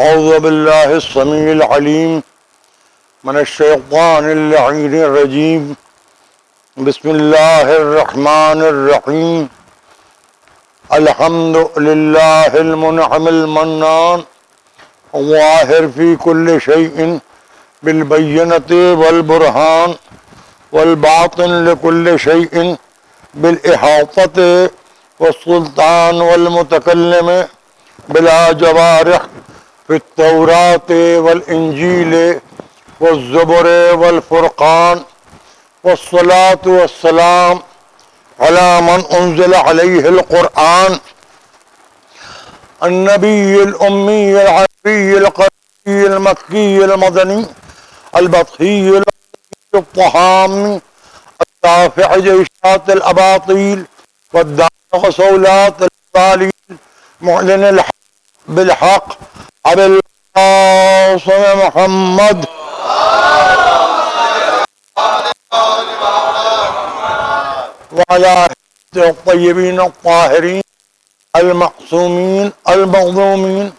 اعوذ باللہ السمیع العلیم من الشیطان اللعین الرجیم بسم اللہ الرحمن الرحیم الحمد للہ المنعم المنان ظاہر فی کل شیء بالبینۃ والبرہان والباطن لکل شیء بالاحاطۃ والسلطان والمتکلم بلا جوارح فی التوراۃ والانجیل والزبر والفرقان والصلاة والسلام على من انزل عليه القرآن النبي الأمي العربي القري المكي المدني البطحي الطهامي الدافع جيشات الأباطيل والدافع صولات الضالين معلن الحق بالحق أبي القاسم محمد وعلى الطيبين الطاهرين المعصومين المظلومين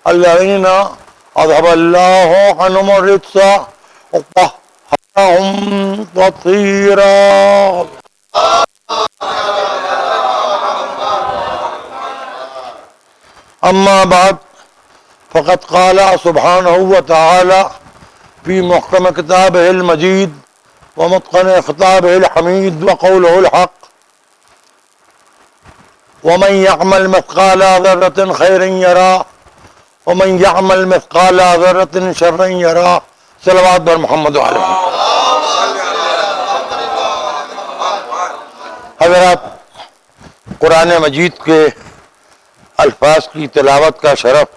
الذين أذهب الله عنهم الرجس وطهرهم تطهيرا. أما بعد فقد قال سبحانه وتعالى في محكم كتابه المجيد ومتقن خطابه الحميد وقوله الحق ومن يعمل مثقال ذرة خيرا يراه ومن يعمل مثقال ذرة شرا يراه. صلوات بر محمد علیہ. حضرات، قرآن مجید کے الفاظ کی تلاوت کا شرف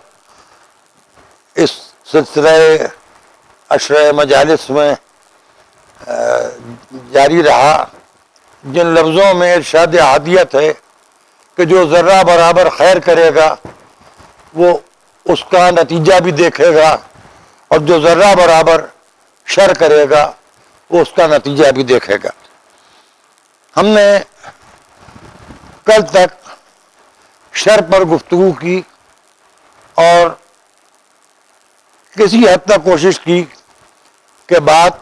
اس سلسلہ عشر مجالس میں جاری رہا، جن لفظوں میں ارشاد احادیت ہے کہ جو ذرہ برابر خیر کرے گا وہ اس کا نتیجہ بھی دیکھے گا، اور جو ذرہ برابر شر کرے گا وہ اس کا نتیجہ بھی دیکھے گا. ہم نے کل تک شر پر گفتگو کی اور کسی حد تک کوشش کی کہ بات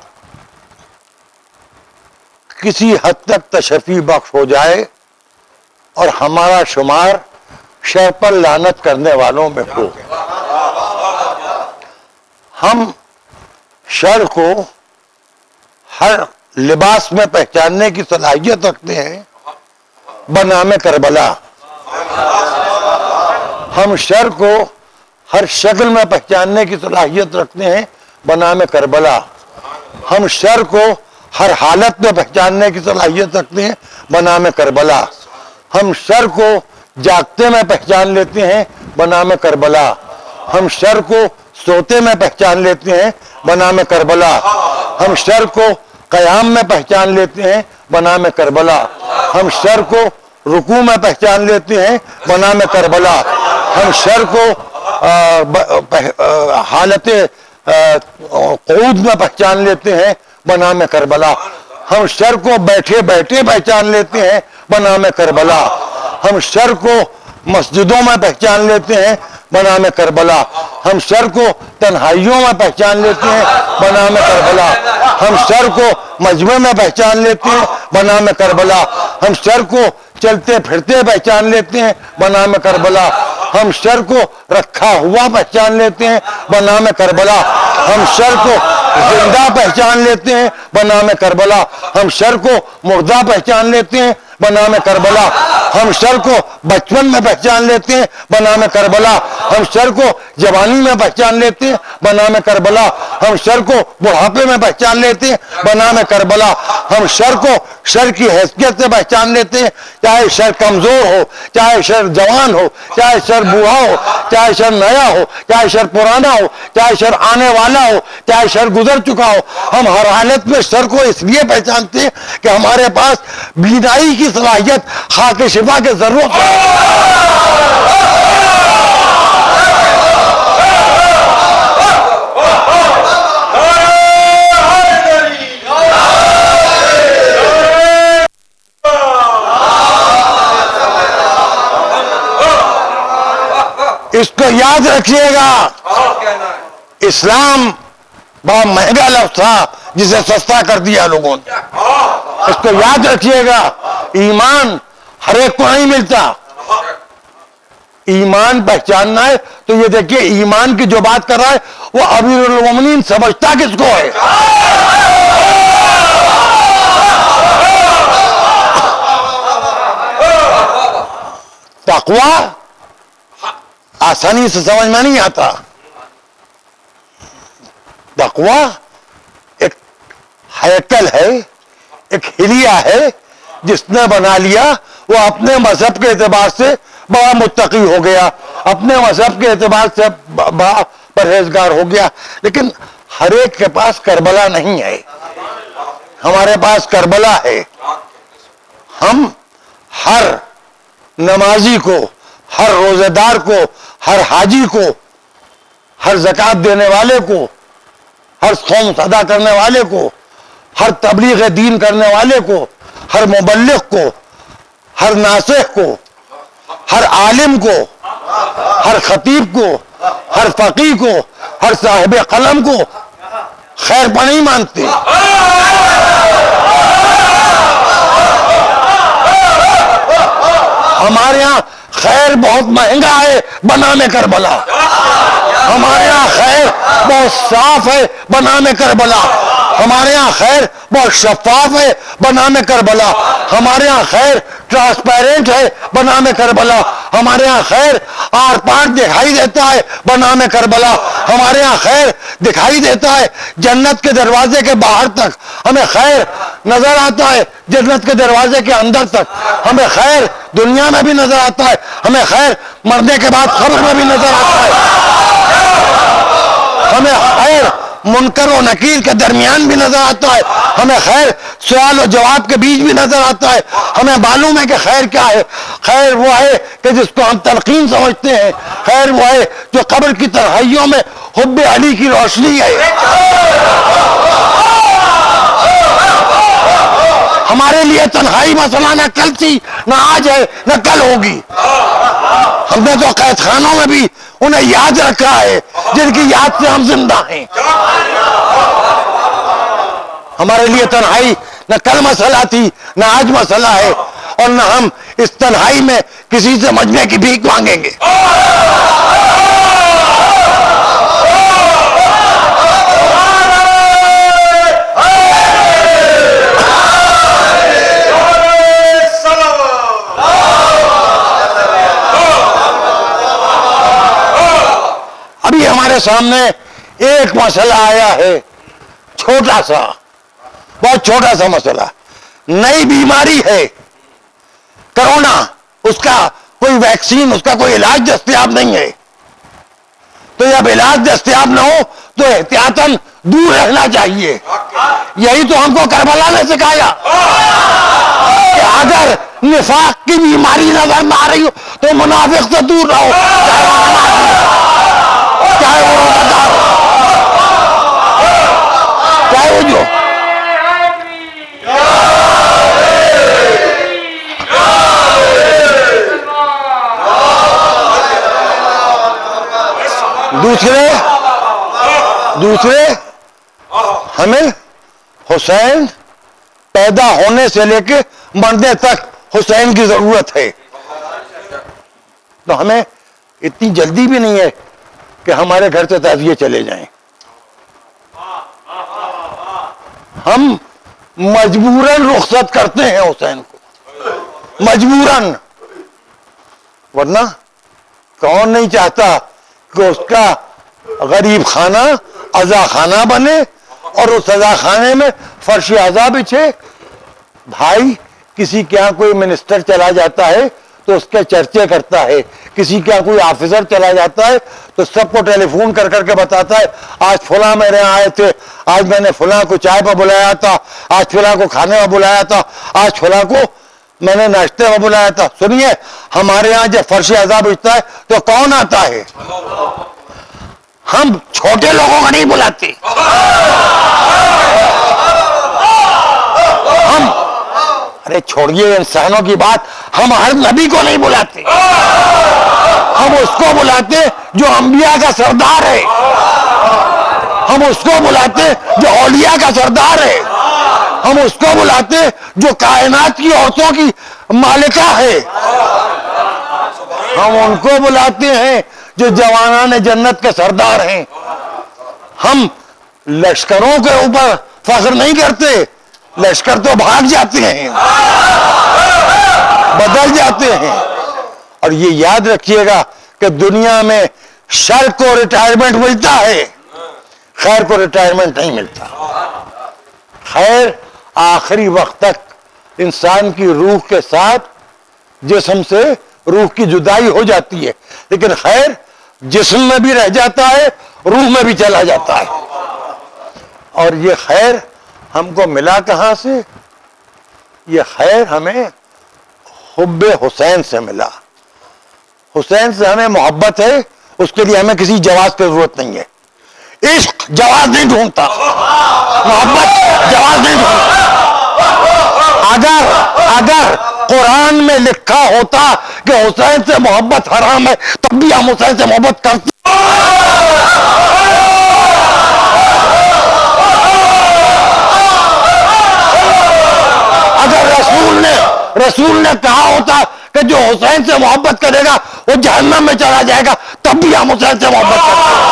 کسی حد تک تشفی بخش ہو جائے اور ہمارا شمار شر پر لعنت کرنے والوں میں ہو. ہم شر کو ہر لباس میں پہچاننے کی صلاحیت رکھتے ہیں بنام کربلا. ہم شر کو ہر شکل میں پہچاننے کی صلاحیت رکھتے ہیں بنام کربلا. ہم شر کو ہر حالت میں پہچاننے کی صلاحیت رکھتے ہیں بنام کربلا. ہم شر کو جاگتے میں پہچان لیتے ہیں بنام کربلا. ہم شر کو سوتے میں پہچان لیتے ہیں بنام کربلا. ہم شر کو قیام میں پہچان لیتے ہیں بنام کربلا. ہم شر کو رکوع میں پہچان لیتے ہیں بنام کربلا. ہم شر کو حالت قعود میں پہچان لیتے ہیں بنام کربلا. ہم شر کو بیٹھے بیٹھے پہچان لیتے ہیں بنام کربلا. ہم شر کو مسجدوں میں پہچان لیتے ہیں بنام کربلا. ہم شر کو تنہائیوں میں پہچان لیتے ہیں بنام کربلا. ہم شر کو مجمع میں پہچان لیتے ہیں بنام کربلا. ہم شر کو چلتے پھرتے پہچان لیتے ہیں بنام کربلا. ہم شر کو رکھا ہوا پہچان لیتے ہیں بنام کربلا. ہم شر کو زندہ پہچان لیتے ہیں بنام کربلا. ہم شر کو مردہ پہچان لیتے ہیں بنام کربلا. ہم شر کو بچپن میں پہچان لیتے ہیں بنام کربلا. ہم شر کو جوانی میں پہچان لیتے ہیں بنام کربلا. ہم شر کو بڑھاپے میں پہچان لیتے ہیں بنام کربلا. ہم شر کو شر کی حیثیت سے پہچان لیتے ہیں، چاہے شر کمزور ہو، چاہے شر جوان ہو، چاہے شر بوڑھا ہو، چاہے شر نیا ہو، چاہے شر پرانا ہو، چاہے شر آنے والا ہو، چاہے شر گزر چکا ہو. ہم ہر حالت میں شر کو اس لیے پہچانتے ہیں کہ ہمارے پاس بینائی کی صلاحیت خاک شفا کے ضرورت ہے. اس کا کو یاد رکھیے گا، اسلام بڑا مہنگا لفظ تھا جسے سستا کر دیا لوگوں نے. اس کو یاد رکھیے گا، ایمان ہر ایک کو نہیں ملتا. ایمان پہچاننا ہے تو یہ دیکھیے ایمان کی جو بات کر رہا ہے وہ امیر المومنین سمجھتا کس کو ہے؟ تقویٰ آسانی سے سمجھ میں نہیں آتا. تقویٰ ایک ہیکل ہے، ایک حلیہ ہے جس نے بنا لیا، وہ اپنے مذہب کے اعتبار سے بڑا متقی ہو گیا، اپنے مذہب کے اعتبار سے بڑا پرہیزگار ہو گیا. لیکن ہر ایک کے پاس کربلا نہیں ہے، ہمارے پاس کربلا ہے. ہم ہر نمازی کو، ہر روزہ دار کو، ہر حاجی کو، ہر زکوٰۃ دینے والے کو، ہر صوم ادا کرنے والے کو، ہر تبلیغ دین کرنے والے کو، ہر مبلغ کو، ہر ناصح کو، ہر عالم کو، ہر خطیب کو، ہر فقیہ کو، ہر صاحب قلم کو خیر پر نہیں مانتے. ہمارے ہاں خیر بہت مہنگا ہے بنام کربلا. ہمارے ہاں خیر بہت صاف ہے بنام کربلا. ہمارے ہاں خیر بہت شفاف ہے بنام کربلا. ہمارے ہاں خیر ٹرانسپیرنٹ ہے بنام کربلا. ہمارے ہاں خیر آر پار دکھائی دیتا ہے بنام کربلا. ہمارے ہاں خیر دکھائی دیتا ہے جنت کے دروازے کے باہر تک، ہمیں خیر نظر آتا ہے جنت کے دروازے کے اندر تک. ہمیں خیر دنیا میں بھی نظر آتا ہے، ہمیں خیر مرنے کے بعد قبر میں بھی نظر آتا ہے. ہمیں خیر منکر و نکیر کے درمیان بھی نظر آتا ہے. ہمیں خیر سوال و جواب کے بیچ بھی نظر آتا ہے. ہمیں معلوم ہے کہ خیر کیا ہے. خیر وہ ہے کہ جس کو ہم تلقین سمجھتے ہیں. خیر وہ ہے جو قبر کی تنہائیوں میں حب علی کی روشنی ہے. ہمارے لیے تنہائی مسئلہ نہ کل تھی، نہ آج ہے، نہ کل ہوگی. ہم نے تو قید خانوں میں بھی انہیں یاد رکھا ہے جن کی یاد سے ہم زندہ ہیں. ہمارے لیے تنہائی نہ کل مسئلہ تھی، نہ آج مسئلہ ہے، اور نہ ہم اس تنہائی میں کسی سے مجمع کی بھیک مانگیں گے. ابھی ہمارے سامنے ایک مسئلہ آیا ہے، چھوٹا سا، بہت چھوٹا سا مسئلہ. نئی بیماری ہے کرونا، اس کا کوئی ویکسین، اس کا کوئی علاج دستیاب نہیں ہے. تو جب علاج دستیاب نہ ہو تو احتیاطاً دور رہنا چاہیے. یہی تو ہم کو کربلا نے سکھایا کہ اگر نفاق کی بیماری نظر نہ آ رہی ہو تو منافق سے دور رہو، چاہے وہ روزہ دار ہو، چاہے وہ جو. دوسرے ہمیں حسین پیدا ہونے سے لے کے مرنے تک حسین کی ضرورت ہے. تو ہمیں اتنی جلدی بھی نہیں ہے کہ ہمارے گھر سے تعزیے چلے جائیں. ہم مجبوراً رخصت کرتے ہیں حسین کو، مجبوراً. ورنہ کون نہیں چاہتا کہ اس کا غریب خانہ عزا خانہ بنے اور اس عزا خانے میں فرش عزا بچھے. بھائی کسی کے یہاں کوئی منسٹر چلا جاتا ہے تو اس کے چرچے کرتا ہے، کسی کے یہاں کوئی آفیسر چلا جاتا ہے تو سب کو ٹیلی فون کر کر کے بتاتا ہے آج فلاں میرے یہاں آئے تھے، آج میں نے فلاں کو چائے پہ بلایا تھا، آج فلاں کو کھانے میں بلایا تھا، آج فلاں کو میں نے ناشتے میں بلایا تھا. سنیے، ہمارے یہاں جب فرش عزا بچتا ہے تو کون آتا ہے؟ ہم چھوٹے لوگوں کو نہیں بلاتے. ہم ارے چھوڑیے انسانوں کی بات، ہم ہر نبی کو نہیں بلاتے. ہم اس کو بلاتے جو انبیاء کا سردار ہے، ہم اس کو بلاتے جو اولیاء کا سردار ہے، ہم اس کو بلاتے جو کائنات کی عورتوں کی مالکہ ہے، ہم ان کو بلاتے ہیں جو جوانان جنت کے سردار ہیں۔ ہم لشکروں کے اوپر فخر نہیں کرتے، لشکر تو بھاگ جاتے ہیں، بدل جاتے ہیں۔ اور یہ یاد رکھیے گا کہ دنیا میں شر کو ریٹائرمنٹ ملتا ہے، خیر کو ریٹائرمنٹ نہیں ملتا۔ خیر آخری وقت تک انسان کی روح کے ساتھ جسم سے روح کی جدائی ہو جاتی ہے، لیکن خیر جسم میں بھی رہ جاتا ہے، روح میں بھی چلا جاتا ہے۔ اور یہ خیر ہم کو ملا کہاں سے؟ یہ خیر ہمیں حب حسین سے ملا۔ حسین سے ہمیں محبت ہے، اس کے لیے ہمیں کسی جواز کی ضرورت نہیں ہے۔ عشق جواز نہیں ڈھونڈتا، محبت جواز نہیں ڈھونڈتا۔ اگر قرآن میں لکھا ہوتا کہ حسین سے محبت حرام ہے، تب بھی ہم حسین سے محبت کرتے۔ اگر رسول نے کہا ہوتا کہ جو حسین سے محبت کرے گا وہ جہنم میں چلا جائے گا، تب بھی ہم حسین سے محبت کرتے ہیں،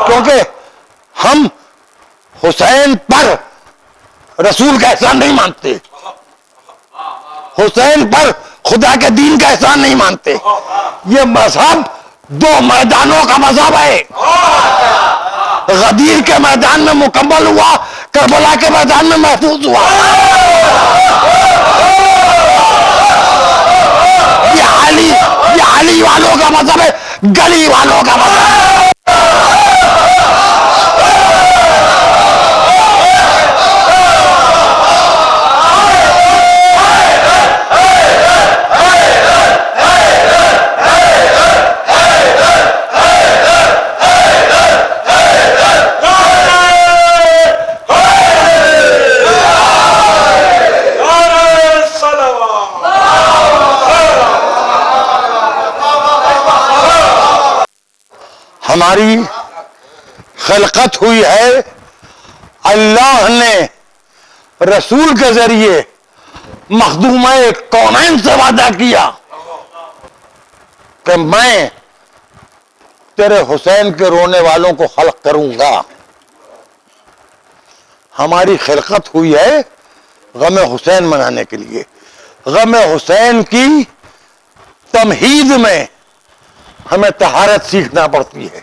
کیونکہ ہم حسین پر رسول کا احسان نہیں مانتے، حسین پر خدا کے دین کا احسان نہیں مانتے۔ یہ مذہب دو میدانوں کا مذہب ہے، غدیر کے میدان میں مکمل ہوا، کربلا کے میدان میں محفوظ ہوا۔ یہ علی والوں کا مذہب ہے، گلی والوں کا مذہب ہے۔ ہماری خلقت ہوئی ہے، اللہ نے رسول کے ذریعے مخدومہ کونین سے وعدہ کیا کہ میں تیرے حسین کے رونے والوں کو خلق کروں گا۔ ہماری خلقت ہوئی ہے غم حسین منانے کے لیے۔ غم حسین کی تمہید میں ہمیں طہارت سیکھنا پڑتی ہے،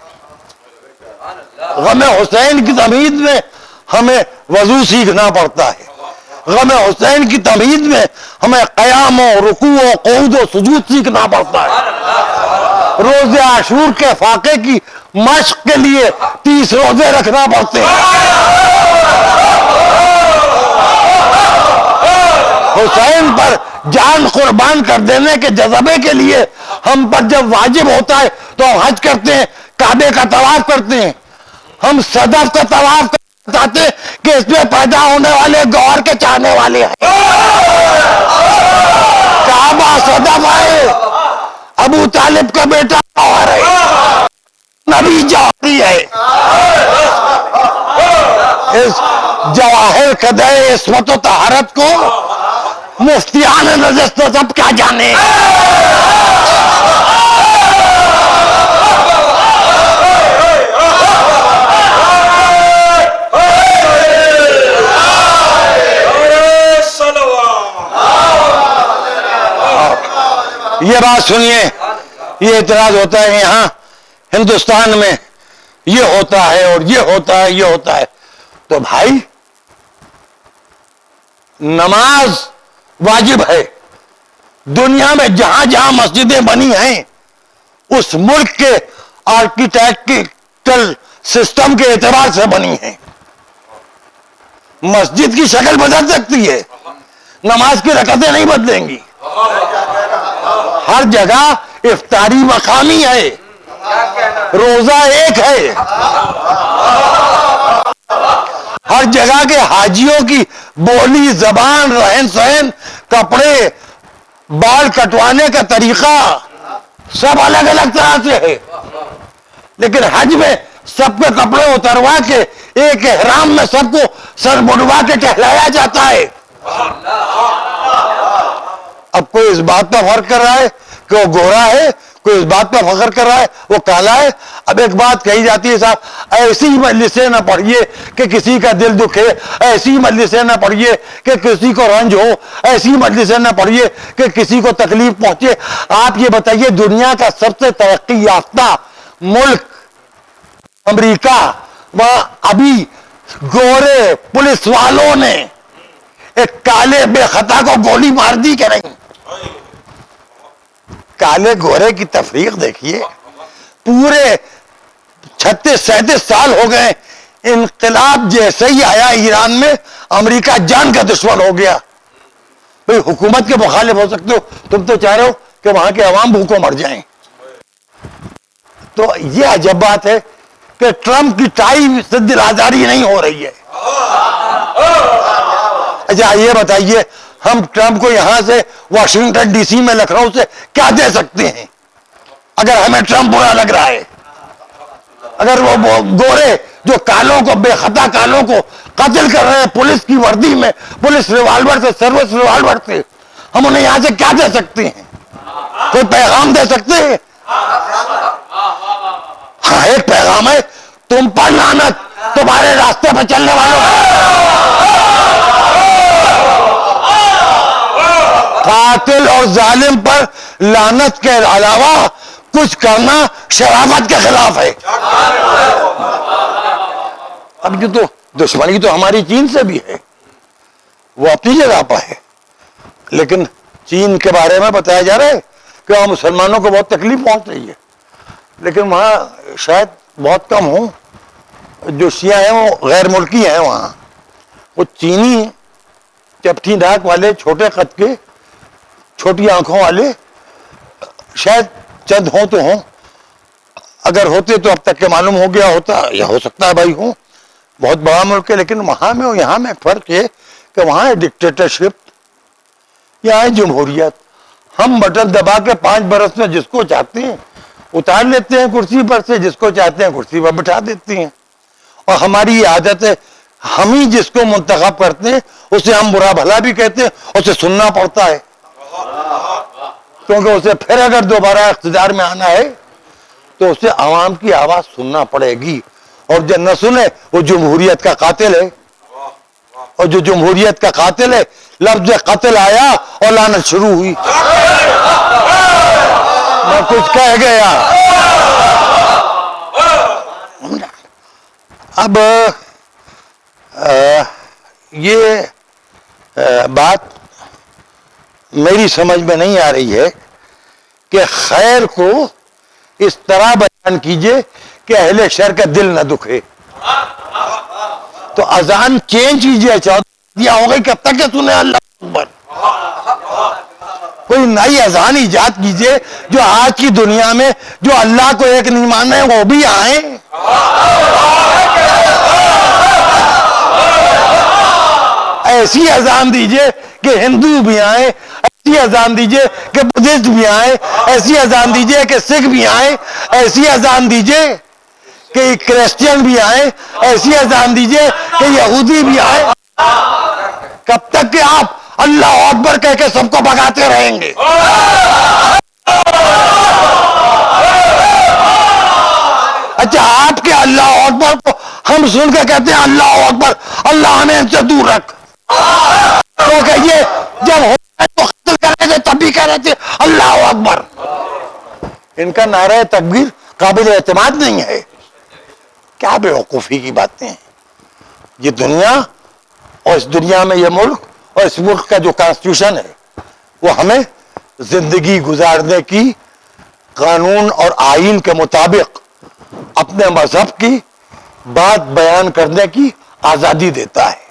غم حسین کی تمہید میں ہمیں وضو سیکھنا پڑتا ہے، غم حسین کی تمہید میں ہمیں قیام و رکوع و قعود و سجود سیکھنا پڑتا ہے۔ روز عاشور کے فاقے کی مشق کے لیے 30 روزے رکھنا پڑتے ہیں۔ حسین پر جان قربان کر دینے کے جذبے کے لیے ہم پر جب واجب ہوتا ہے تو ہم حج کرتے ہیں، کعبے کا طواف کرتے ہیں، ہم صدف کا طواف کرتے ہیں کہ اس میں پیدا ہونے والے گوہر کے چاہنے والے ہیں۔ کعبہ صدف ہے، ابو طالب کا بیٹا گوہر ہے، نبی جوہری ہے۔ اس جواہر قدر عصمت و طہارت کو مفتیان نجست سب کیا جانے۔ یہ بات سنیے، یہ اعتراض ہوتا ہے یہاں ہندوستان میں یہ ہوتا ہے اور یہ ہوتا ہے، یہ ہوتا ہے۔ تو بھائی نماز واجب ہے، دنیا میں جہاں جہاں مسجدیں بنی ہیں اس ملک کے آرکیٹیکٹل سسٹم کے اعتبار سے بنی ہیں۔ مسجد کی شکل بدل سکتی ہے، نماز کی رکعتیں نہیں بدلیں گی۔ ہر جگہ افطاری مقامی ہے، روزہ ایک ہے، ہر جگہ کے حاجیوں کی بولی، زبان، رہن سہن، کپڑے، بال کٹوانے کا طریقہ، سب الگ الگ طرح سے ہے، لیکن حج میں سب کے کپڑے اتروا کے ایک احرام میں سب کو سر منڈوا کے ٹہلایا جاتا ہے۔ اب کوئی اس بات پر فخر کر رہا ہے کہ وہ گورا ہے، کوئی اس بات پر فخر کر رہا ہے وہ کالا ہے۔ اب ایک بات کہی جاتی ہے صاحب، ایسی مجلسیں نہ پڑھیے کہ کسی کا دل دکھے، ایسی مجلسیں نہ پڑھیے کہ کسی کو رنج ہو، ایسی مجلسیں نہ پڑھیے کہ کسی کو تکلیف پہنچے۔ آپ یہ بتائیے، دنیا کا سب سے ترقی یافتہ ملک امریکہ، وہاں ابھی گورے پولیس والوں نے ایک کالے بے خطا کو گولی مار دی کہ نہیں؟ کالے گورے کی تفریق دیکھیے۔ پورے 36-37 سال ہو گئے، انقلاب جیسے ہی آیا ایران میں امریکہ جان کا دشمن ہو گیا۔ بھئی حکومت کے مخالف ہو سکتے ہو، تم تو چاہ رہے ہو کہ وہاں کے عوام بھوکوں مر جائیں۔ تو یہ عجب بات ہے کہ ٹرمپ کی ٹائی سے دل آزاری نہیں ہو رہی ہے۔ اچھا یہ بتائیے، ہم ٹرمپ کو یہاں سے واشنگٹن ڈی سی میں لکھنؤ سے کیا دے سکتے ہیں اگر ہمیں ٹرمپ برا لگ رہا ہے؟ اگر وہ گورے جو کالوں کو، بے خطا کالوں کو قتل کر رہے ہیں پولیس کی وردی میں، پولیس ریوالور سے، سروس ریوالور سے، ہم انہیں یہاں سے کیا دے سکتے ہیں؟ کوئی پیغام دے سکتے ہیں؟ ہاں ایک پیغام ہے، تم پر لعنت تمہارے راستے پہ چلنے والوں، قاتل اور ظالم پر لعنت کے علاوہ کچھ کرنا شرافت کے خلاف ہے۔ اب یہ تو دشمنی تو ہماری چین سے بھی ہے، وہ اپنی جگہ پر ہے، لیکن چین کے بارے میں بتایا جا رہا ہے کہ وہاں مسلمانوں کو بہت تکلیف پہنچ رہی ہے، لیکن وہاں شاید بہت کم ہوں جو شیعہ ہیں، وہ غیر ملکی ہیں وہاں۔ وہ چینی چپٹی ناک والے، چھوٹے قد کے، چھوٹی آنکھوں والے شاید چند ہوں تو ہوں، اگر ہوتے تو اب تک کے معلوم ہو گیا ہوتا، یا ہو سکتا ہے بھائی ہوں، بہت بڑا ملک ہے، لیکن وہاں میں اور یہاں میں فرق ہے کہ وہاں ہے ڈکٹیٹرشپ، یہاں ہے جمہوریت۔ ہم بٹن دبا کے 5 برس میں جس کو چاہتے ہیں اتار لیتے ہیں کرسی پر سے، جس کو چاہتے ہیں کرسی پر بٹھا دیتے ہیں، اور ہماری یہ عادت ہے، ہم ہی جس کو منتخب کرتے ہیں اسے ہم برا بھلا بھی کہتے ہیں، اسے سننا پڑتا ہے، کیونکہ اسے پھر اگر دوبارہ اقتدار میں آنا ہے تو اسے عوام کی آواز سننا پڑے گی، اور جو نہ سنے وہ جمہوریت کا قاتل ہے، اور جو جمہوریت کا قاتل ہے، لفظ قتل آیا اور لعنت شروع ہوئی۔ میں کچھ کہہ گیا۔ اب یہ بات میری سمجھ میں نہیں آ رہی ہے کہ خیر کو اس طرح بیان کیجئے کہ اہل شر کا دل نہ دکھے۔ تو اذان چینج کیجئے، 14 ہو گئی، کب تک کہ سنیں اللہ اکبر؟ کوئی نئی اذان ایجاد کیجئے جو آج کی دنیا میں جو اللہ کو ایک نہیں مانے وہ بھی آئیں۔ ایسی اذان دیجئے کہ ہندو بھی آئیں، ایسی اذان دیجئے کہ بدھسٹ بھی آئیں، ایسی اذان دیجئے کہ سکھ بھی آئیں، ایسی اذان دیجئے کہ کرسچن بھی آئیں، ایسی اذان دیجئے کہ یہودی بھی آئیں۔ کب تک کہ آپ اللہ اکبر کہہ کے سب کو بھگاتے رہیں گے؟ اچھا آپ کے اللہ اکبر کو ہم سن کے کہتے ہیں اللہ اکبر، اللہ ہمیں ان سے دور رکھ، تو کہیے جب ہوتا ہے تو قتل کر رہے تھے تب بھی کہہ رہے تھے اللہ اکبر۔ ان کا نعرہ تکبیر قابل اعتماد نہیں ہے۔ کیا بے وقوفی کی باتیں ہیں۔ یہ دنیا اور اس دنیا میں یہ ملک اور اس ملک کا جو کانسٹیٹیوشن ہے وہ ہمیں زندگی گزارنے کی، قانون اور آئین کے مطابق اپنے مذہب کی بات بیان کرنے کی آزادی دیتا ہے۔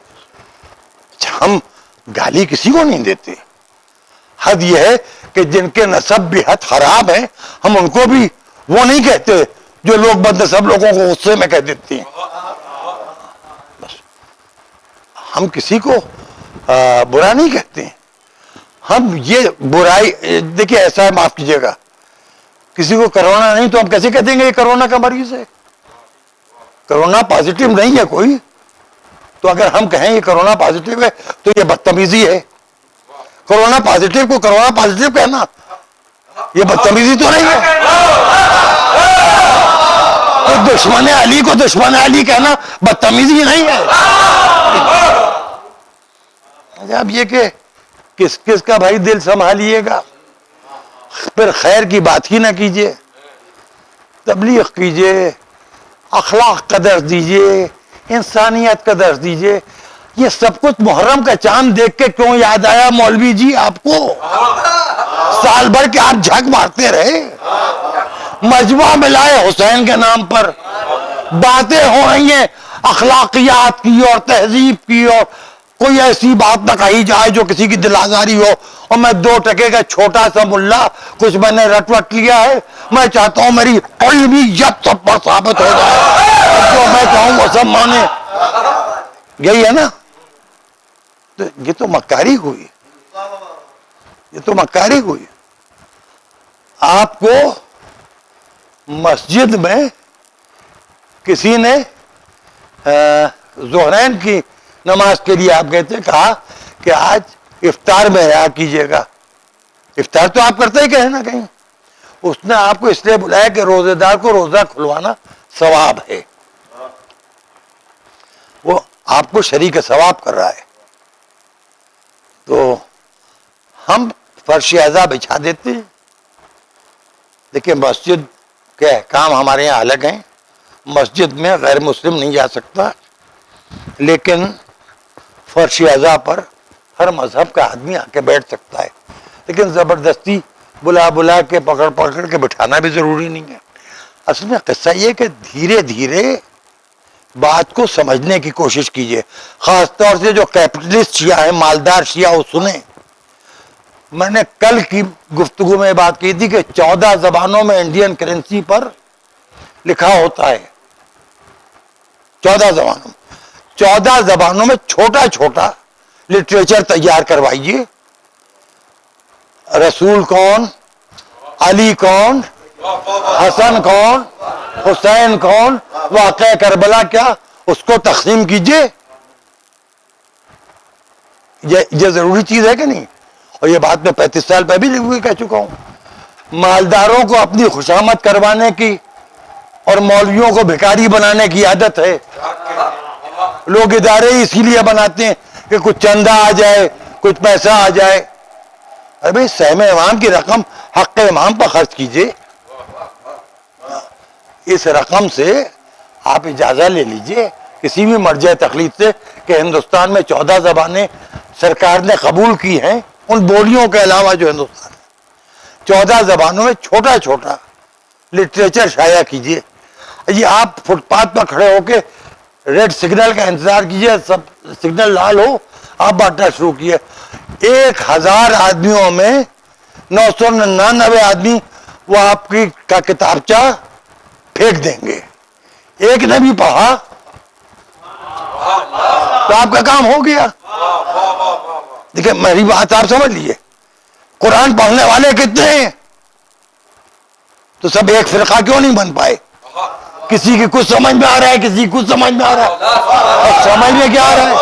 ہم گالی کسی کو نہیں دیتے۔ حد یہ ہے کہ جن کے نسب بھی حد خراب ہیں ہم ان کو بھی وہ نہیں کہتے جو لوگ بد نسب لوگوں کو غصے میں کہہ دیتے ہیں۔ بس ہم کسی کو برا نہیں کہتے ہیں۔ ہم یہ برائی، دیکھیے ایسا ہے، معاف کیجیے گا کسی کو کرونا نہیں تو ہم کیسے کہہ دیں گے یہ کرونا کا مریض ہے؟ کرونا پازیٹیو نہیں ہے کوئی، تو اگر ہم کہیں یہ کرونا پازیٹیو ہے تو یہ بدتمیزی ہے۔ کرونا پازیٹیو کو کرونا پازیٹیو کہنا یہ بدتمیزی تو نہیں ہے؟ تو دشمن علی کو دشمن علی کہنا بدتمیزی نہیں ہے؟ اب یہ کہ کس کس کا بھائی دل سنبھالیے گا، پھر خیر کی بات ہی نہ کیجیے، تبلیغ کیجیے، اخلاق کا درس دیجیے، انسانیت کا درس دیجیے۔ یہ سب کچھ محرم کا چاند دیکھ کے کیوں یاد آیا مولوی جی آپ کو؟ سال بھر کے آپ جھک مارتے رہے، مجمع ملائے حسین کے نام پر باتیں ہو رہی ہیں اخلاقیات کی اور تہذیب کی، اور کوئی ایسی بات نہ کہی جائے جو کسی کی دل آزاری ہو۔ اور میں 2 ٹکے کا چھوٹا سا ملا، کچھ میں نے رٹ وٹ لیا ہے، میں چاہتا ہوں میری علمیت سب پر ثابت ہو جائے، جو میں کہوں وہ سب مانے۔ یہی ہے نا؟ تو یہ تو مکاری ہوئی، یہ تو مکاری ہوئی۔ آپ کو مسجد میں کسی نے ظہرین کی نماز کے لیے آپ کہتے کہا کہ آج افطار میں آیا کیجیے گا، افطار تو آپ کرتے ہی کہیں نہ کہیں۔ اس نے آپ کو اس لیے بلایا کہ روزے دار کو روزہ کھلوانا ثواب ہے، وہ آپ کو شریک ثواب کر رہا ہے، تو ہم فرش اعضا بچھا دیتے ہیں۔ دیکھیں مسجد کے احکام ہمارے یہاں الگ ہیں، مسجد میں غیر مسلم نہیں جا سکتا، لیکن فرش اعضا پر ہر مذہب کا آدمی آ کے بیٹھ سکتا ہے، لیکن زبردستی بلا بلا کے پکڑ پکڑ کے بٹھانا بھی ضروری نہیں ہے۔ اصل میں قصہ یہ کہ دھیرے دھیرے بات کو سمجھنے کی کوشش کیجیے، خاص طور سے جو کیپٹلسٹ شیعہ ہیں، مالدار شیعہ، وہ سنیں۔ میں نے کل کی گفتگو میں بات کی تھی کہ 14 زبانوں میں انڈین کرنسی پر لکھا ہوتا ہے، 14 زبانوں میں، 14 زبانوں میں چھوٹا چھوٹا لٹریچر تیار کروائیے۔ رسول کون، علی کون، حسن کون، حسین کون، واقعہ کربلا کیا، اس کو تقسیم کیجیے۔ یہ ضروری چیز ہے کہ نہیں؟ اور یہ بات میں 35 سال پہلے بھی کہہ چکا ہوں۔ مالداروں کو اپنی خوشامد کروانے کی اور مولویوں کو بھکاری بنانے کی عادت ہے۔ لوگ ادارے اسی لیے بناتے ہیں کہ کچھ چندہ آ جائے، کچھ پیسہ آ جائے۔ ارے سہم امام کی رقم حق امام پر خرچ کیجیے، اس رقم سے آپ اجازت لے لیجئے کسی بھی مرجع تقلید سے کہ ہندوستان میں 14 زبانیں سرکار نے قبول کی ہیں، ان بولیوں کے علاوہ جو ہندوستان میں 14 زبانوں میں چھوٹا چھوٹا لٹریچر شائع کیجیے۔ یہ آپ فٹ پاتھ پر کھڑے ہو کے ریڈ سگنل کا انتظار کیجیے، سب سگنل لال ہو آپ بانٹنا شروع کیے۔ 1000 آدمیوں میں 999 آدمی وہ آپ کی کا کتابچہ پھینک دیں گے، ایک نے بھی پڑھا تو آپ کا کام ہو گیا۔ دیکھیں میری بات آپ سمجھ لیجیے، قرآن پڑھنے والے کتنے ہیں تو سب ایک فرقہ کیوں نہیں بن پائے؟ کسی کی کچھ سمجھ میں آ رہا ہے، کسی کی کچھ سمجھ میں آ رہا ہے، اور سمجھ میں کیا آ رہا ہے؟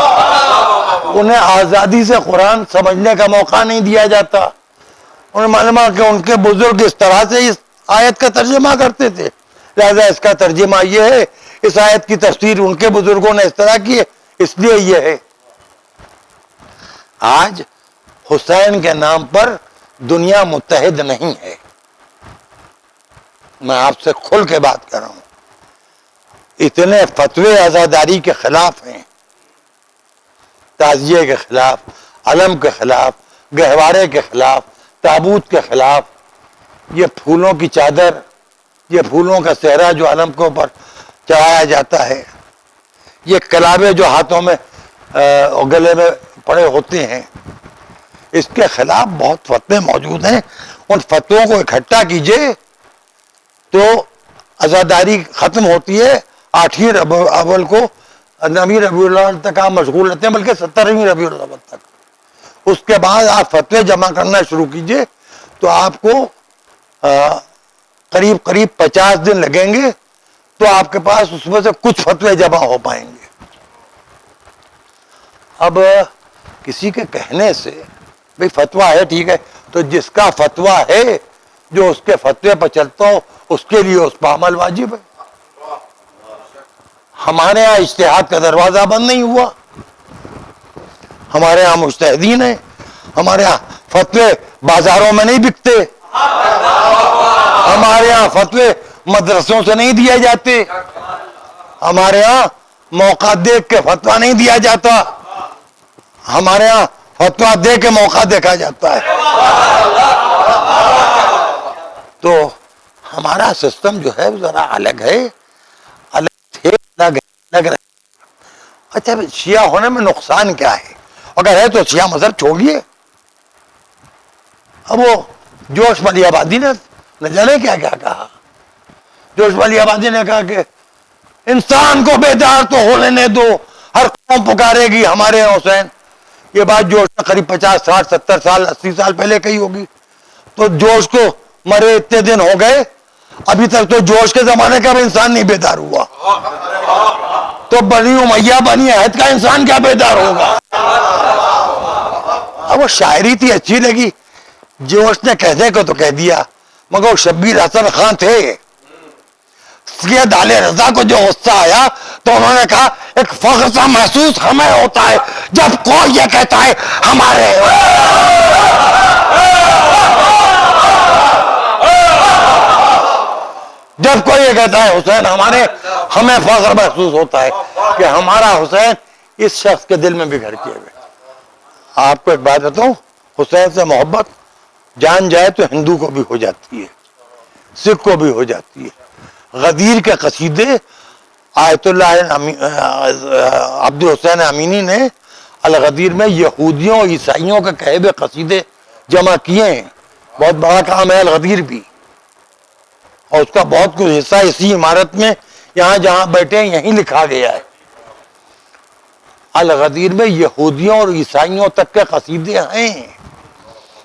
انہیں آزادی سے قرآن سمجھنے کا موقع نہیں دیا جاتا۔ انہیں معلوم ہے کہ ان کے بزرگ اس طرح سے اس آیت کا ترجمہ کرتے تھے، لہذا اس کا ترجمہ یہ ہے، اس آیت کی تفسیر ان کے بزرگوں نے اس طرح کی ہے، اس لیے یہ ہے۔ آج حسین کے نام پر دنیا متحد نہیں ہے، میں آپ سے کھل کے بات کر رہا ہوں۔ اتنے فتوے عزاداری کے خلاف ہیں، تعزیے کے خلاف، علم کے خلاف، گہوارے کے خلاف، تابوت کے خلاف، یہ پھولوں کی چادر، یہ پھولوں کا صحرا جو علم کے اوپر چڑھایا جاتا ہے، یہ کلابے جو ہاتھوں میں گلے میں پڑے ہوتے ہیں، اس کے خلاف بہت فتوے موجود ہیں۔ ان فتووں کو اکٹھا کیجئے تو عزاداری ختم ہوتی ہے 8ویں ربیع الاول کو، 9ویں ربیع الاول تک آپ مشغول رہتے ہیں، بلکہ 17ویں ربیع الاول تک۔ اس کے بعد آپ فتوے جمع کرنا شروع کیجئے تو آپ کو قریب قریب 50 دن لگیں گے تو آپ کے پاس اس میں سے کچھ فتوے جمع ہو پائیں گے. اب کسی کے کہنے سے بھئی فتویٰ ہے ٹھیک ہے، تو جس کا فتویٰ ہے جو اس کے فتوے پر چلتا ہو اس کے لیے اس پر عمل واجب ہے. ہمارے ہاں اجتہاد کا دروازہ بند نہیں ہوا. ہمارے ہاں مجتہدین ہیں. ہمارے ہاں فتوے بازاروں میں نہیں بکتے. ہمارے ہاں فتوے مدرسوں سے نہیں دیے جاتے. ہمارے ہاں موقع دیکھ کے فتویٰ نہیں دیا جاتا. ہمارے ہاں فتویٰ دے کے موقع دیکھا جاتا ہے. تو ہمارا سسٹم جو ہے ذرا الگ ہے، الگ رہے. اچھا شیعہ ہونے میں نقصان کیا ہے؟ اگر ہے تو شیعہ مذہب چھوڑیے. اب وہ جوش والی آبادی نے نہ جانے کیا کیا کہا. جوش والی آبادی نے کہا کہ انسان کو بیدار تو ہو لینے دو، ہر قوم پکارے گی ہمارے حسین. یہ بات جوش نے قریب 50 60 70 سال 80 سال پہلے کہی ہوگی. تو جوش کو مرے اتنے دن ہو گئے، ابھی تک تو جوش کے زمانے کا بھی انسان نہیں بیدار ہوا. تو بنی امیہ بنی عہد کا انسان کیا بیدار ہوگا؟ اب وہ شاعری تھی اچھی لگی، جوش نے کہنے کو تو کہہ دیا، مگر وہ شبیر حسن خان تھے. سید علی رضا کو جو غصہ آیا تو انہوں نے کہا ایک فخر سا محسوس ہمیں ہوتا ہے جب کوئی یہ کہتا ہے ہمارے. جب کوئی یہ کہتا ہے حسین ہمارے، ہمیں فخر محسوس ہوتا ہے کہ ہمارا حسین اس شخص کے دل میں بھی گھر کیے ہوئے. آپ کو ایک بات بتاؤں، حسین سے محبت جان جائے تو ہندو کو بھی ہو جاتی ہے، سکھ کو بھی ہو جاتی ہے. غدیر کے قصیدے آیت اللہ عبد الحسین امینی نے الغدیر میں یہودیوں اور عیسائیوں کے کہے ہوئے قصیدے جمع کیے ہیں. بہت بڑا کام ہے الغدیر بھی، اور اس کا بہت کچھ حصہ اسی عمارت میں یہاں جہاں بیٹھے ہیں یہیں لکھا گیا ہے. الغدیر میں یہودیوں اور عیسائیوں تک کے قصیدے ہیں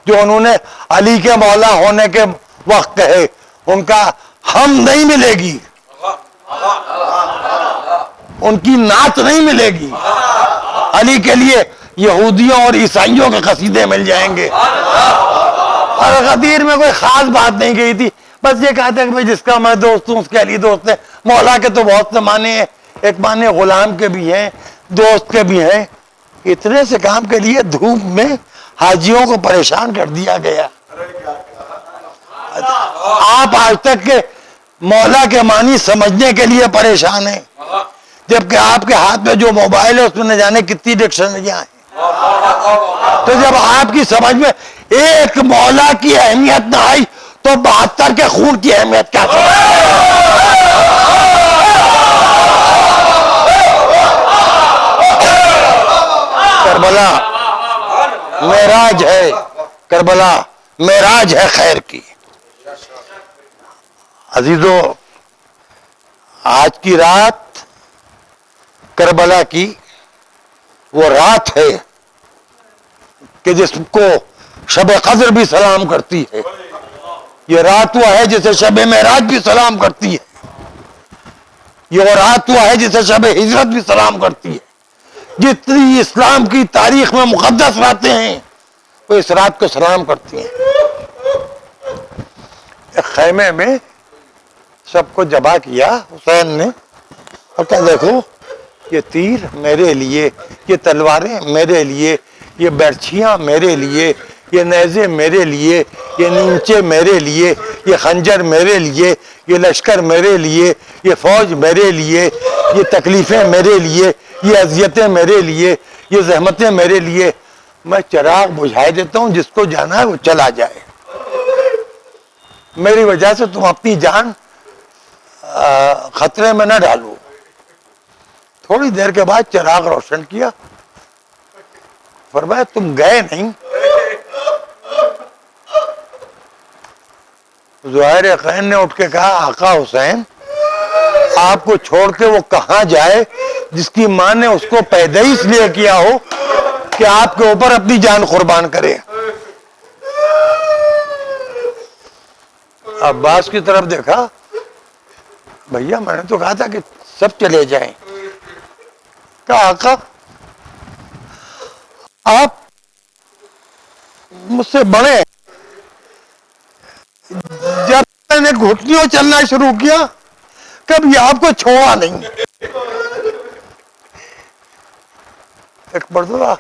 جو انہوں نے علی کے مولا ہونے کے وقت کہے. ان کا ہم نہیں ملے گی، ان کی نعت نہیں ملے گی. علی کے لیے یہودیوں اور عیسائیوں کے قصیدے مل جائیں گے. اور غدیر میں کوئی خاص بات نہیں کہی تھی، بس یہ کہا تھا کہ جس کا میں دوست ہوں اس کے علی دوست ہے. مولا کے تو بہت سے معنی ہیں، ایک معنی غلام کے بھی ہیں، دوست کے بھی ہیں. اتنے سے کام کے لیے دھوپ میں حاجیوں کو پریشان کر دیا گیا. آپ آج تک کے مولا کے معنی سمجھنے کے لیے پریشان ہیں، جبکہ آپ کے ہاتھ میں جو موبائل ہے اس میں نہ جانے کتنی ڈکشنریاں ہیں. تو جب آپ کی سمجھ میں ایک مولا کی اہمیت نہ آئی تو 72 کے خون کی اہمیت کیا سمجھ؟ کربلا معراج ہے، کربلا معراج ہے خیر کی. عزیزو، آج کی رات کربلا کی وہ رات ہے کہ جس کو شب قدر بھی سلام کرتی ہے. یہ رات وہ ہے جسے شب معراج بھی سلام کرتی ہے. یہ وہ رات وہ ہے جسے شب ہجرت بھی سلام کرتی ہے. جتنی اسلام کی تاریخ میں مقدس راتیں ہیں وہ اس رات کو سلام کرتی ہیں. ایک خیمے میں سب کو جمع کیا حسین نے اور کہا دیکھو یہ تیر میرے لیے، یہ تلواریں میرے لیے، یہ برچھیاں میرے لیے، یہ نیزے میرے لیے، یہ نیمچے میرے لیے، یہ خنجر میرے لیے، یہ لشکر میرے لیے، یہ فوج میرے لیے، یہ تکلیفیں میرے لیے، یہ اذیتیں میرے لیے، یہ زحمتیں میرے لیے. میں چراغ بجھائے دیتا ہوں، جس کو جانا ہے وہ چلا جائے. میری وجہ سے تم اپنی جان خطرے میں نہ ڈالو. تھوڑی دیر کے بعد چراغ روشن کیا، فرمایا تم گئے نہیں. زہیر خین نے اٹھ کے کہا آقا حسین آپ کو چھوڑ کے وہ کہاں جائے جس کی ماں نے اس کو پیدا ہی اس لیے کیا ہو کہ آپ کے اوپر اپنی جان قربان کرے. عباس کی طرف دیکھا، بھیا میں نے تو کہا تھا کہ سب چلے جائیں. کہا آقا آپ مجھ سے بڑے، جب میں نے گھٹنوں چلنا شروع کیا کبھی آپ کو چھوڑا نہیں. ایک مرتبہ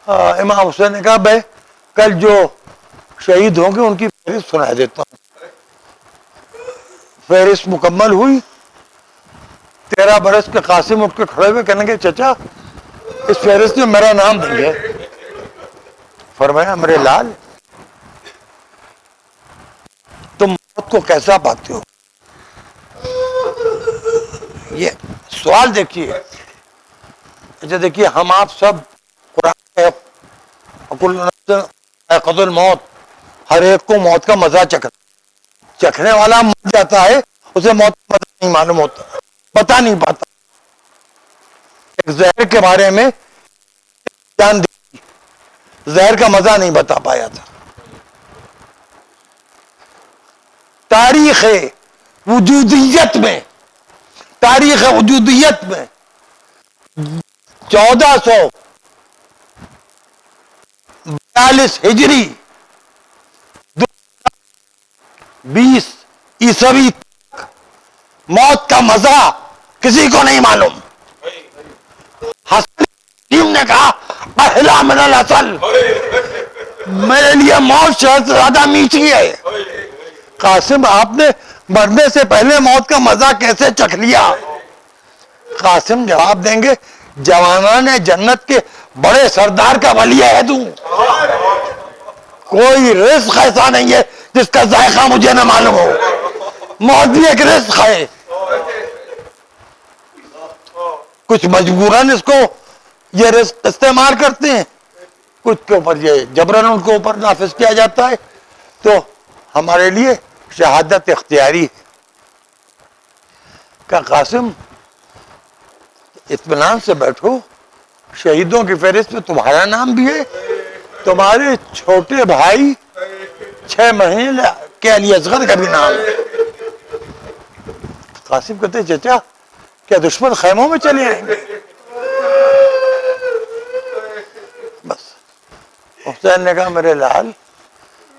امام حسین نے کہا بھائی کل جو شہید ہوں گے ان کی فہرست سنا دیتا ہوں. فہرست مکمل ہوئی. 13 برس کے قاسم اٹھ کے کھڑے ہوئے کہنے گے چچا اس فہرست میں میرا نام دیں گے. فرمایا میرے لال تم موت کو کیسا پاتے ہو؟ یہ سوال دیکھیے. اچھا دیکھیے ہم آپ سب قرآن قد الموت، ہر ایک کو موت کا مزہ چکھنے والا مر جاتا ہے، اسے موت کا مزہ نہیں معلوم ہوتا، پتا نہیں پاتا. ایک زہر کے بارے میں جان دی، زہر کا مزہ نہیں بتا پایا تھا. تاریخ وجودیت میں 1442 ہجری 20 عیسوی تک موت کا مزہ کسی کو نہیں معلوم. حسین نے کہا احلا من العسل، میرے لیے موت شہد سے زیادہ میٹھی ہے. قاسم آپ نے مرنے سے پہلے موت کا مزہ کیسے چکھ لیا؟ قاسم جواب دیں گے جوانان جنت کے بڑے سردار کا ولی ہے تو. کوئی رزق ایسا نہیں ہے جس کا ذائقہ مجھے نہ معلوم ہو. موت بھی ایک رزق ہے. کچھ مجبوراً اس کو یہ رزق استعمال کرتے ہیں، کچھ کے اوپر یہ جبراً ان کو اوپر نافذ کیا جاتا ہے. تو ہمارے لیے شہادت اختیاری ہے. کہ قاسم اطمینان سے بیٹھو، شہیدوں کی فہرست میں تمہارا نام بھی ہے، تمہارے چھوٹے بھائی 6 مہینے کے علی اصغر کا بھی نام ہے. قاسم کہتے چچا کیا دشمن خیموں میں چلے آئیں گے؟ بس حسین نے کہا میرے لال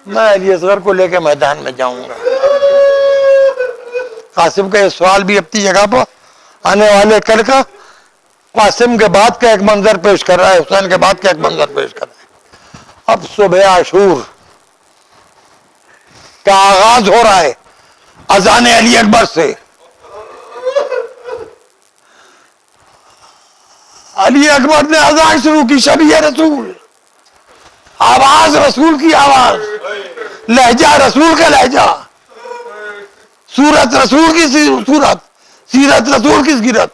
میں علی اصغر کو لے کے میدان میں جاؤں گا. قاسم کا یہ سوال بھی اپنی جگہ پر آنے والے کل کا قاسم کے بعد کا ایک منظر پیش کر رہا ہے، حسین کے بعد کا ایک منظر پیش کر رہا ہے. اب صبح عاشور کا آغاز ہو رہا ہے اذان علی اکبر سے. علی اکبر نے اذان شروع کی، شبیہ رسول، آواز رسول کی آواز، لہجہ رسول کا لہجہ، سورت رسول کی سورت، سیرت رسول کی سیرت.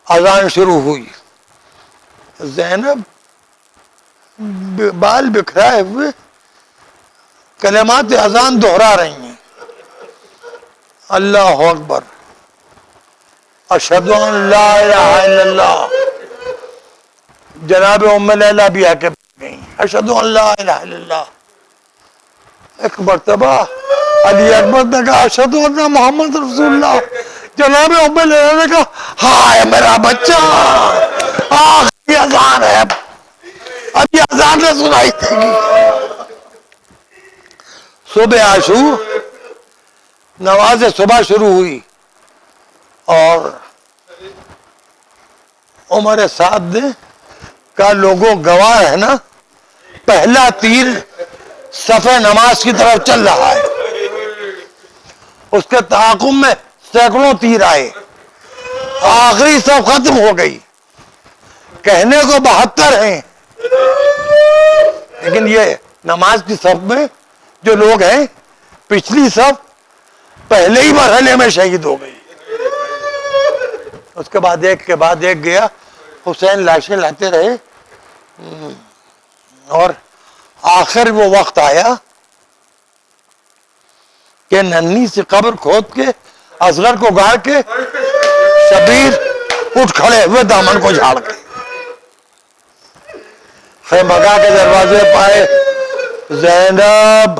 اذان شروع ہوئی. زینب بال بکھرائے ہوئے کلمات اذان دہرا رہی ہیں. اللہ اکبر، اشہد ان لا الہ الا اللہ. جناب ام لیلہ بھی آ کے گئی، اشہد ان لا الہ الا اللہ. ایک مرتبہ علی اکبر نے کہا اشہد ان محمد رسول اللہ. جناب ام لیلہ نے کہا ہائے میرا بچہ، آخری اذان ہے، اب یہ اذان نے سنائی دے گی. صبح عاشور نماز صبح شروع ہوئی اور عمر سعد نے کہا لوگوں گواہ ہے نا، پہلا تیر صف نماز کی طرف چل رہا ہے. اس کے تعاقب میں سینکڑوں تیر آئے، آخری صف ختم ہو گئی. کہنے کو 72 ہیں لیکن یہ نماز کی صف میں جو لوگ ہیں پچھلی صف پہلے ہی مرحلے میں شہید ہو گئی. اس کے بعد ایک گیا. حسین لاشیں لاتے رہے اور آخر وہ وقت آیا کہ ننھی سی قبر کھود کے اصغر کو گاڑ کے شبیر اٹھ کھڑے ہوئے دامن کو جھاڑ کے. خیمگاہ کے دروازے پائے زینب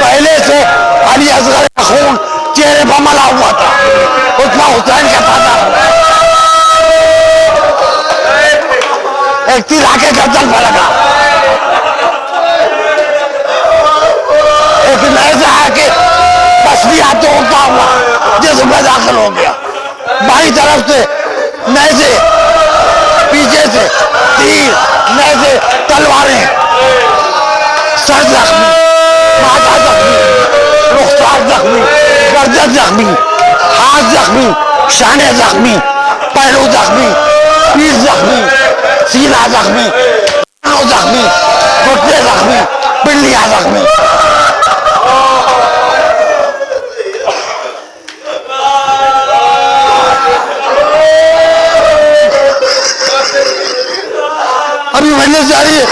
پہلے سے علی اصغر کا خون چہرے پر ملا ہوا تھا، اتنا حسین کا تھا، ایک تیر آ کے گردن پہ لگا، ایک نیزہ آ کے پسلیاں توڑتا ہوا جسم میں داخل ہو گیا، بائیں طرف سے نیزے، پیچھے سے تیر، نیزے، تلواریں، سر زخمی، ماتھا زخمی، رخسار زخمی، گردن زخمی، ہاتھ زخمی، شانے زخمی، پہلو زخمی، پیٹھ زخمی، سینہ زخمی، پاؤں زخمی، گھٹنے زخمی، پنڈلیاں زخمی۔ ابھی مجلس جاری ہے۔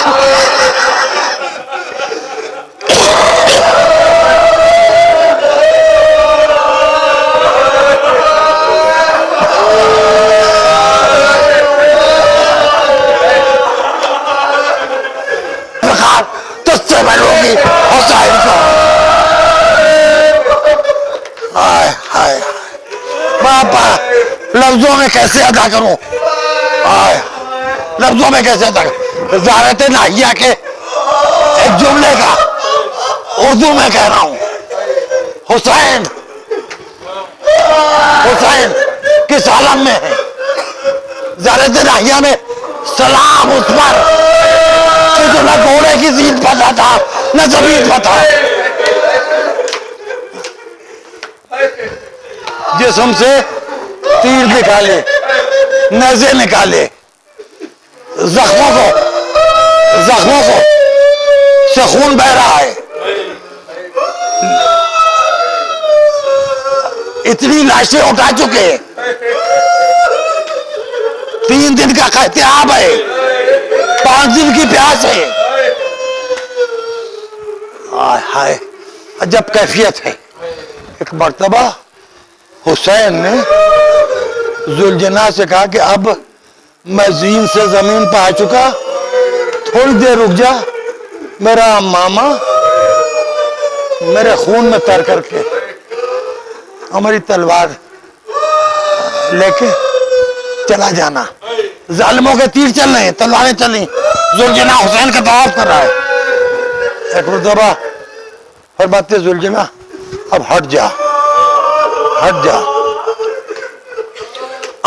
تجھ سے میں لوگی حسین کو، ہائے ہائے باپا، لفظوں میں کیسے ادا کروں، ہائے لفظوں میں کیسے ادا کروں، زیارت ناہیہ کے ایک جملے کا اردو میں کہہ رہا ہوں، حسین حسین کس عالم میں ہے، زیارت ناہیہ میں سلام اس پر کہ جو نہ گھوڑے کی زین پتا تھا نہ زمین پتا، جسم سے تیر نکالے، نیزے نکالے، زخموں کو سے خون بہ رہا ہے، اتنی لاشیں اٹھا چکے، 3 دن کا قحطیاب ہے، 5 دن کی پیاس ہے، ہائے ہائے عجب کیفیت ہے۔ ایک مرتبہ حسین نے ذوالجناح سے کہا کہ اب میں زین سے زمین پہ آ چکا، تھوڑی دیر رک جا، میرا ماما میرے خون میں تر کر کے اور میری تلوار لے کے چلا جانا، ظالموں کے تیر چل رہے ہیں، تلواریں چل رہی ہیں، ذوالجناح حسین کا طواف کر رہا ہے۔ ایک مرتبہ فرماتے ذوالجناح اب ہٹ جا، ہٹ جا،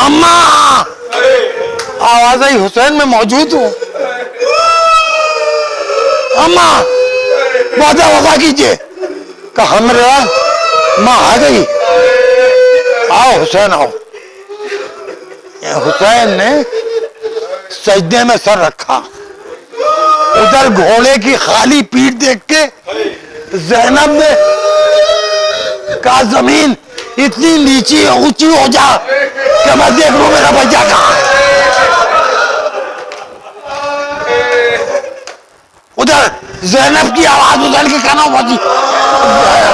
اماں آواز آئی حسین میں موجود ہوں، اماں وعدہ وفا کیجئے، کہا میرا ماں آ گئی، آؤ حسین آؤ۔ حسین نے سجدے میں سر رکھا، ادھر گھوڑے کی خالی پیٹھ دیکھ کے زینب نے کہا زمین اتنی نیچی اونچی ہو جا کہ میں دیکھ لوں میرا بچہ کہاں ہے۔ ادھر زینب کی آواز حسین کے کانوں پہنچی،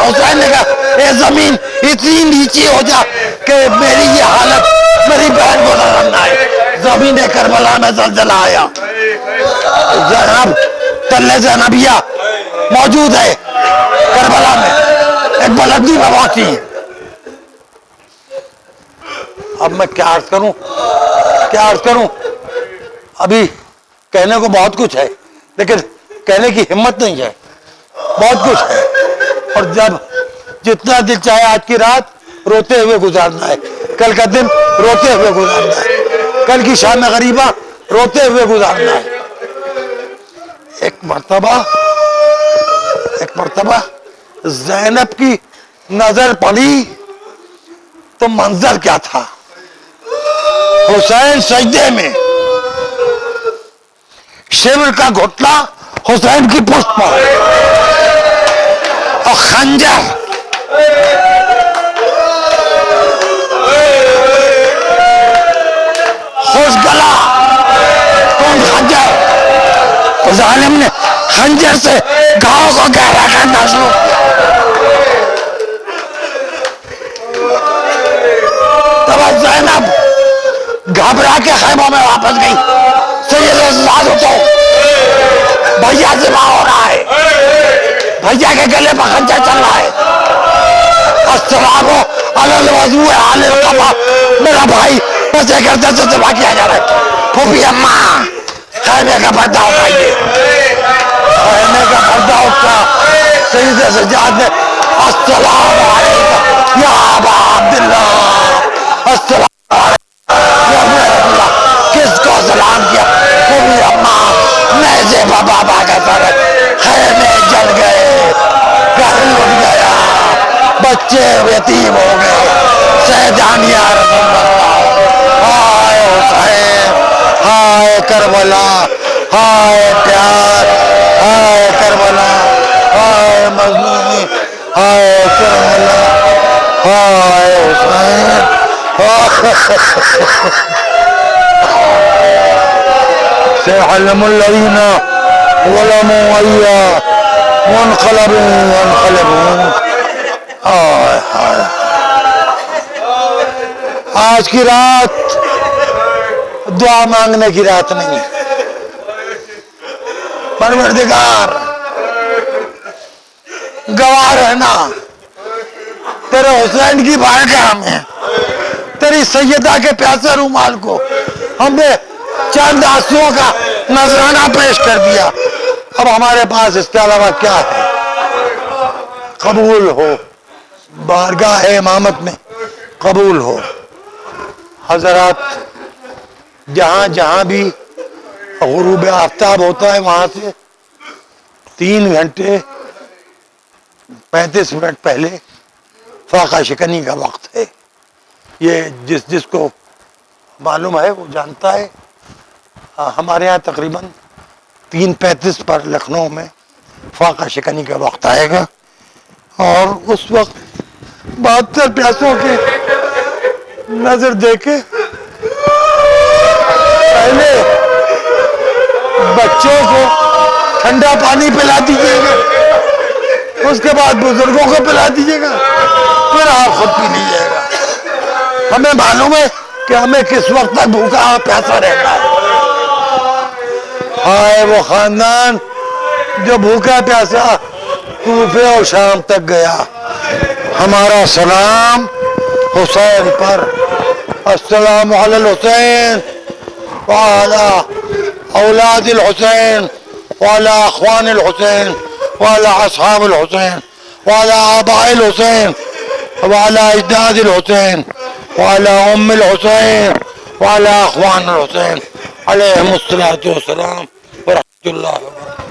حسین نے کہا اے زمین اتنی نیچی ہو جا کہ میری یہ حالت میری بہن کو نظر نہ آئے۔ زمین کربلا میں زلزلہ آیا، زینب تلے زینبیہ موجود ہے کربلا میں، ایک بلندی میں پہنچی۔ اب میں کیا عرض کروں، کیا عرض کروں، ابھی کہنے کو بہت کچھ ہے لیکن کہنے کی ہمت نہیں ہے، بہت کچھ ہے، اور جب جتنا دل چاہے آج کی رات روتے ہوئے گزارنا ہے، کل کا دن روتے ہوئے گزارنا ہے، کل کی شام غریبہ روتے ہوئے گزارنا ہے۔ ایک مرتبہ زینب کی نظر پڑی تو منظر کیا تھا، حسین سجدے میں، شمر کا گھٹنا حسین کی پشت پر اور خنجر خوش گلا کون خنجر، ظالم نے خنجر سے گھاؤں کو گہرا کرنا شروع کیا۔ تب زینب گھبرا کے خیموں میں واپس گئی، سید زاد اٹھو، بھیا ذبح ہو رہا ہے، بھیا کے گلے پر خنجر چل رہا ہے. السلام علی القبا. میرا بھائی بچے کرتے سے ذبح کیا جا رہا ہے. پھوپھی اماں خیمے کا پردہ اٹھائیے. خیمے کا پردہ اٹھا. سید سجاد نے السلام علیکم یا ابا عبداللہ. السلام علیکم. کس کو سلام کیا؟ پھوپھی اماں. نیزے بابا کا سر. خیمے جل گئے. گھر لٹ گیا. بچے یتیم ہو گئے. سیدان یا رسول اللہ. ہائے حسین. ہائے کربلا. ہائے پیار. ہائے کربلا. ہائے مظلومی. ہائے کربلا. ہائے حسین. سيعلم الذين ظلموا أي منقلب ينقلبون. آج کی رات دعا مانگنے کی رات نہیں. پروردگار گواہ رہنا تیرے حسین کی بارگاہ میں تیری سیدہ کے پیاسے رومال کو ہم نے چند آنسوؤں کا نذرانہ پیش کر دیا. اب ہمارے پاس اس کے علاوہ کیا ہے؟ قبول ہو بارگاہ امامت میں. قبول ہو. حضرات جہاں جہاں بھی غروب آفتاب ہوتا ہے وہاں سے 3 گھنٹے 35 منٹ پہلے فاقہ شکنی کا وقت ہے. یہ جس کو معلوم ہے وہ جانتا ہے. ہمارے ہاں تقریباً 3:35 پر لکھنؤ میں فاقہ شکنی کا وقت آئے گا اور اس وقت 72 پیاسوں کے نظر دے کے پہلے بچوں کو ٹھنڈا پانی پلا دیجیے گا. اس کے بعد بزرگوں کو پلا دیجیے گا. پھر آپ خود پی لیجیے گا. ہمیں معلوم ہے کہ ہمیں کس وقت تک بھوکا اور پیاسا رہنا ہے. ہائے وہ خاندان جو بھوکا پیاسا کوفے اور شام تک گیا. ہمارا سلام حسین پر. السلام علی الحسین وعلی اولاد الحسین وعلی اخوان الحسین وعلی اصحاب الحسین وعلی آباء الحسین وعلی اجداد الحسین وعلی ام الحسین وعلی اخوان الحسین علیہم الصلاۃ والسلام ورحمۃ اللہ وبرکاتہ.